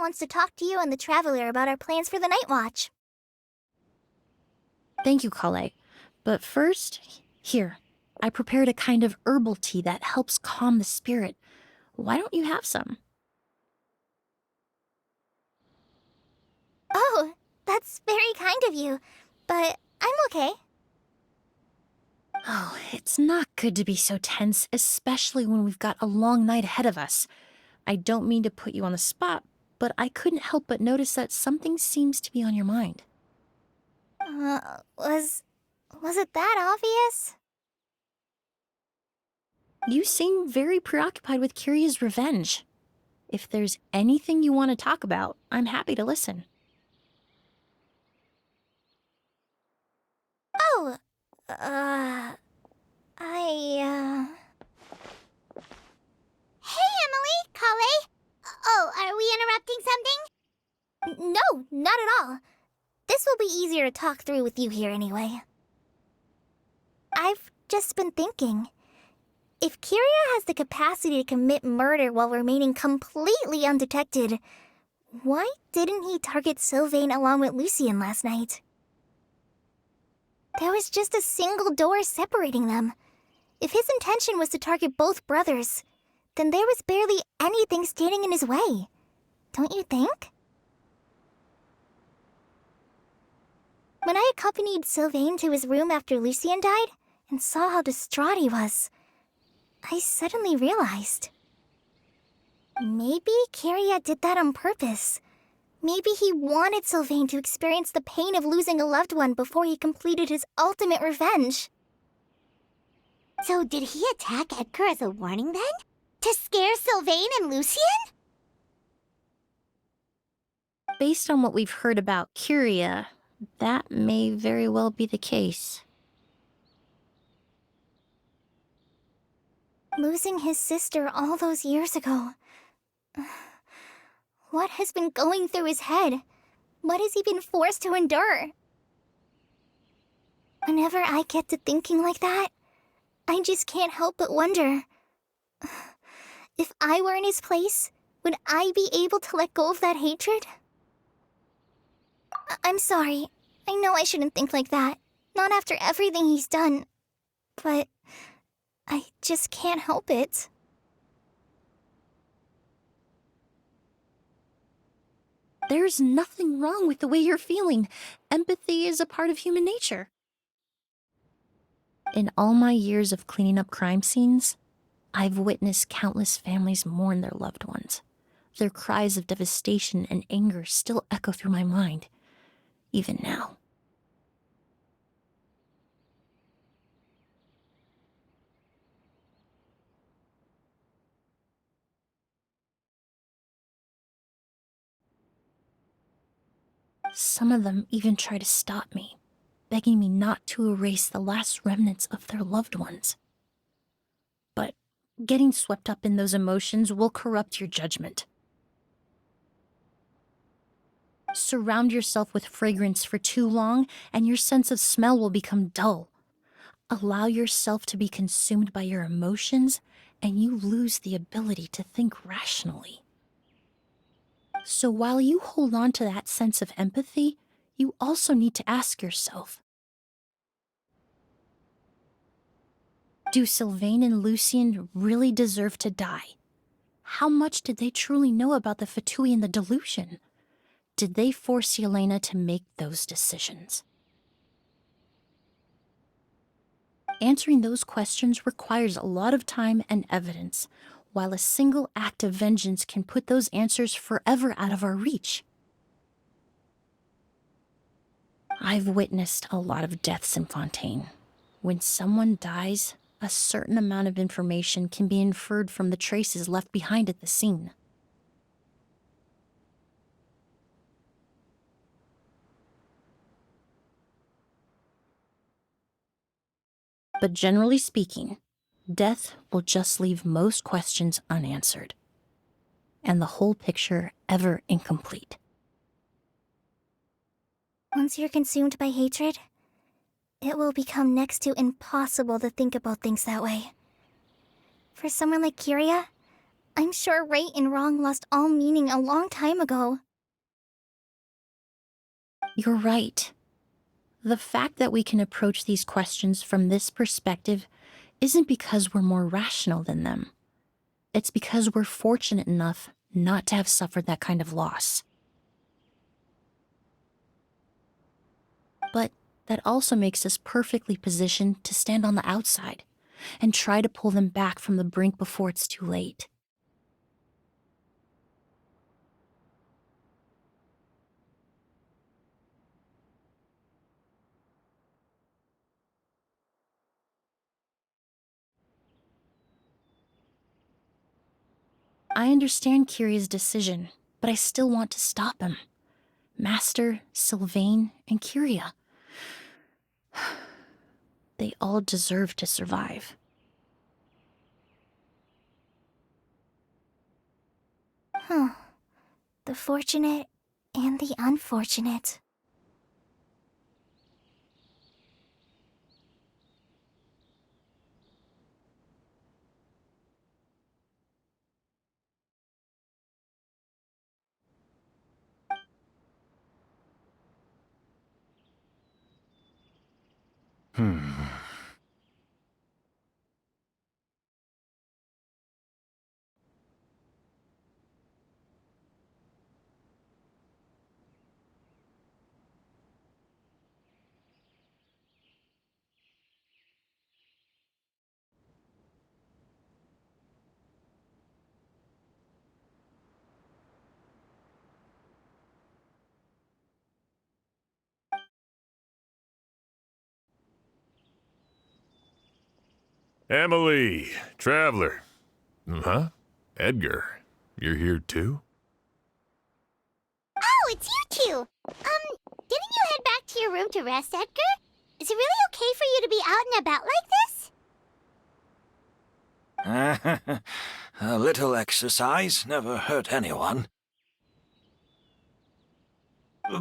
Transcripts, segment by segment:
wants to talk to you and the Traveler about our plans for the Night Watch. Thank you, Kale. But first, here, I prepared a kind of herbal tea that helps calm the spirit. Why don't you have some? Oh, that's very kind of you, but I'm okay. Oh, it's not good to be so tense, especially when we've got a long night ahead of us. I don't mean to put you on the spot, but I couldn't help but notice that something seems to be on your mind. Was it that obvious? You seem very preoccupied with Kiria's revenge. If there's anything you want to talk about, I'm happy to listen. Oh, Hey, Emily, Kale. Oh, are we interrupting something? No, not at all. This will be easier to talk through with you here anyway. I've just been thinking. If Kiria has the capacity to commit murder while remaining completely undetected, why didn't he target Sylvain along with Lucien last night? There was just a single door separating them. If his intention was to target both brothers, then there was barely anything standing in his way. Don't you think? When I accompanied Sylvain to his room after Lucien died and saw how distraught he was, I suddenly realized. Maybe Kiria did that on purpose. Maybe he wanted Sylvain to experience the pain of losing a loved one before he completed his ultimate revenge. So did he attack Edgar as a warning then? To scare Sylvain and Lucien? Based on what we've heard about Kiria, that may very well be the case. Losing his sister all those years ago. What has been going through his head? What has he been forced to endure? Whenever I get to thinking like that, I just can't help but wonder. If I were in his place, would I be able to let go of that hatred? I'm sorry. I know I shouldn't think like that. Not after everything he's done. But I just can't help it. There's nothing wrong with the way you're feeling. Empathy is a part of human nature. In all my years of cleaning up crime scenes, I've witnessed countless families mourn their loved ones. Their cries of devastation and anger still echo through my mind, even now. Some of them even try to stop me, begging me not to erase the last remnants of their loved ones. But getting swept up in those emotions will corrupt your judgment. Surround yourself with fragrance for too long, and your sense of smell will become dull. Allow yourself to be consumed by your emotions, and you lose the ability to think rationally. So while you hold on to that sense of empathy, you also need to ask yourself, do Sylvain and Lucien really deserve to die? How much did they truly know about the Fatui and the delusion? Did they force Yelena to make those decisions? Answering those questions requires a lot of time and evidence, while a single act of vengeance can put those answers forever out of our reach. I've witnessed a lot of deaths in Fontaine. When someone dies, a certain amount of information can be inferred from the traces left behind at the scene. But generally speaking, death will just leave most questions unanswered, and the whole picture ever incomplete. Once you're consumed by hatred, it will become next to impossible to think about things that way. For someone like Kiria, I'm sure right and wrong lost all meaning a long time ago. You're right. The fact that we can approach these questions from this perspective isn't because we're more rational than them. It's because we're fortunate enough not to have suffered that kind of loss. But that also makes us perfectly positioned to stand on the outside and try to pull them back from the brink before it's too late. I understand Kiria's decision, but I still want to stop him. Master, Sylvain, and Kiria. They all deserve to survive. The fortunate and the unfortunate. Emily, Traveler. Huh? Edgar, you're here too? Oh, it's you two! Didn't you head back to your room to rest, Edgar? Is it really okay for you to be out and about like this? A little exercise never hurt anyone.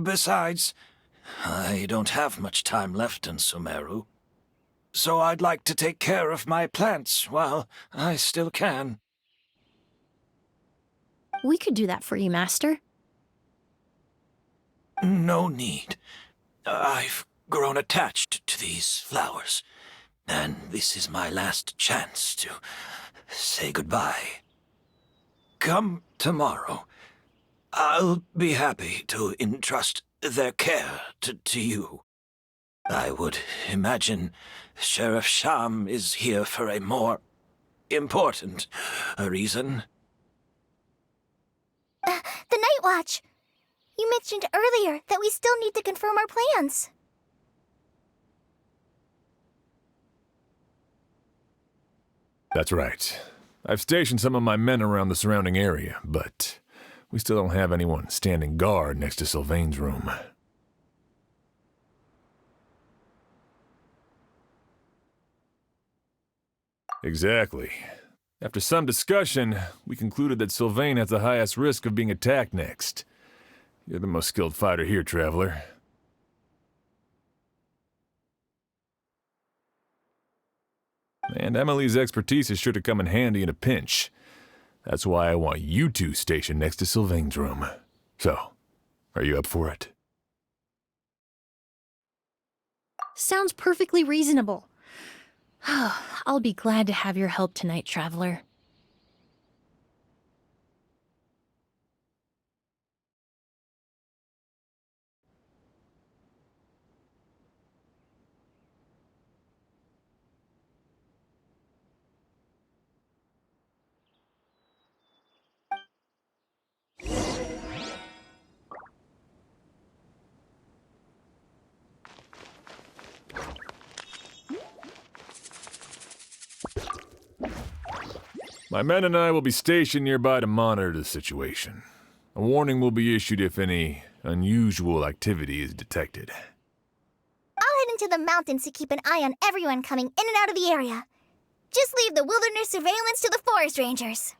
Besides, I don't have much time left in Sumeru. So I'd like to take care of my plants while I still can. We could do that for you, Master. No need. I've grown attached to these flowers, and this is my last chance to say goodbye. Come tomorrow. I'll be happy to entrust their care to you. I would imagine Sheriff Sham is here for a more important reason. The Night Watch! You mentioned earlier that we still need to confirm our plans. That's right. I've stationed some of my men around the surrounding area, but we still don't have anyone standing guard next to Sylvain's room. Exactly. After some discussion, we concluded that Sylvain has the highest risk of being attacked next. You're the most skilled fighter here, Traveler. And Emily's expertise is sure to come in handy in a pinch. That's why I want you two stationed next to Sylvain's room. So, are you up for it? Sounds perfectly reasonable. I'll be glad to have your help tonight, Traveler. My men and I will be stationed nearby to monitor the situation. A warning will be issued if any unusual activity is detected. I'll head into the mountains to keep an eye on everyone coming in and out of the area. Just leave the wilderness surveillance to the forest rangers.